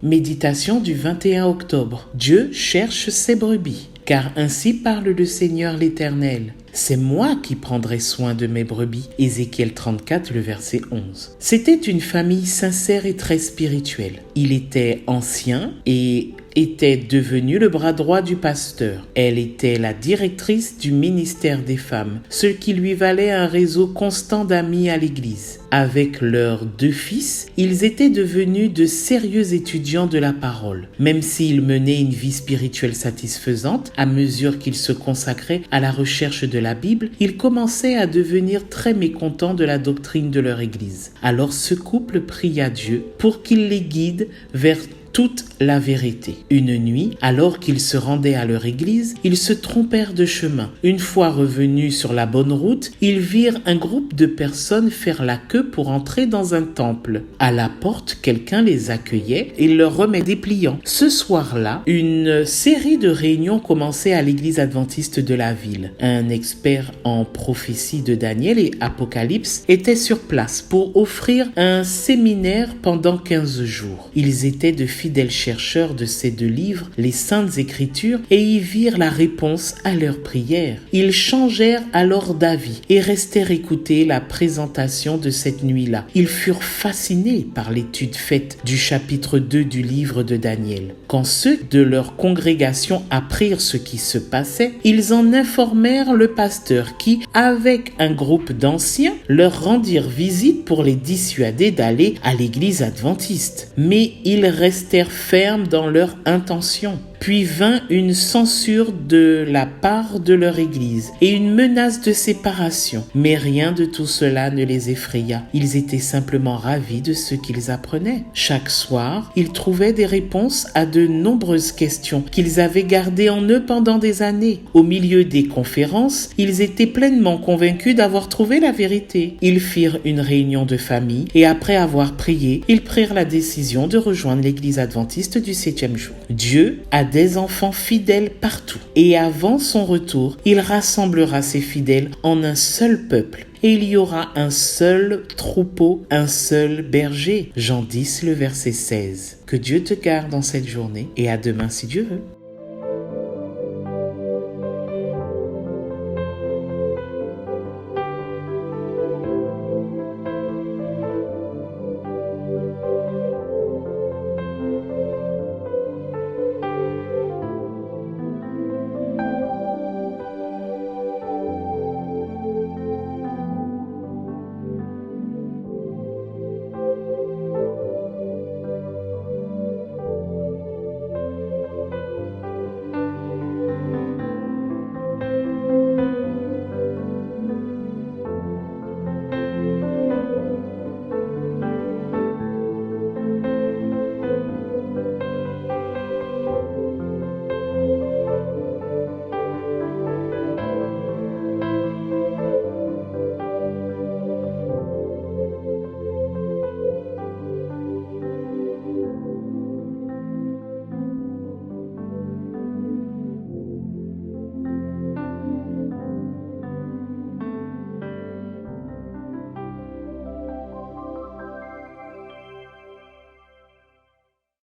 Méditation du 21 octobre. Dieu cherche ses brebis, car ainsi parle le Seigneur l'Éternel. C'est moi qui prendrai soin de mes brebis. Ézéchiel 34, le verset 11. C'était une famille sincère et très spirituelle. Il était ancien et était devenu le bras droit du pasteur. Elle était la directrice du ministère des femmes, ce qui lui valait un réseau constant d'amis à l'église. Avec leurs 2 fils, ils étaient devenus de sérieux étudiants de la parole. Même s'ils menaient une vie spirituelle satisfaisante, à mesure qu'ils se consacraient à la recherche de la Bible, ils commençaient à devenir très mécontents de la doctrine de leur église. Alors ce couple pria Dieu pour qu'il les guide vers toute la vérité. Une nuit, alors qu'ils se rendaient à leur église, ils se trompèrent de chemin. Une fois revenus sur la bonne route, ils virent un groupe de personnes faire la queue pour entrer dans un temple. À la porte, quelqu'un les accueillait et leur remettait des pliants. Ce soir-là, une série de réunions commençait à l'église adventiste de la ville. Un expert en prophétie de Daniel et Apocalypse était sur place pour offrir un séminaire pendant 15 jours. Ils étaient de fidèles chercheurs de ces 2 livres, les Saintes Écritures, et y virent la réponse à leurs prières. Ils changèrent alors d'avis et restèrent écouter la présentation de cette nuit-là. Ils furent fascinés par l'étude faite du chapitre 2 du livre de Daniel. Quand ceux de leur congrégation apprirent ce qui se passait, ils en informèrent le pasteur qui, avec un groupe d'anciens, leur rendirent visite pour les dissuader d'aller à l'église adventiste. Mais ils restèrent fermes dans leur intention. Puis vint une censure de la part de leur église et une menace de séparation. Mais rien de tout cela ne les effraya. Ils étaient simplement ravis de ce qu'ils apprenaient. Chaque soir, ils trouvaient des réponses à de nombreuses questions qu'ils avaient gardées en eux pendant des années. Au milieu des conférences, ils étaient pleinement convaincus d'avoir trouvé la vérité. Ils firent une réunion de famille et après avoir prié, ils prirent la décision de rejoindre l'église adventiste du 7e jour. Dieu a des enfants fidèles partout. Et avant son retour, il rassemblera ses fidèles en un seul peuple. Et il y aura un seul troupeau, un seul berger. Jean 10, le verset 16. Que Dieu te garde dans cette journée et à demain si Dieu veut.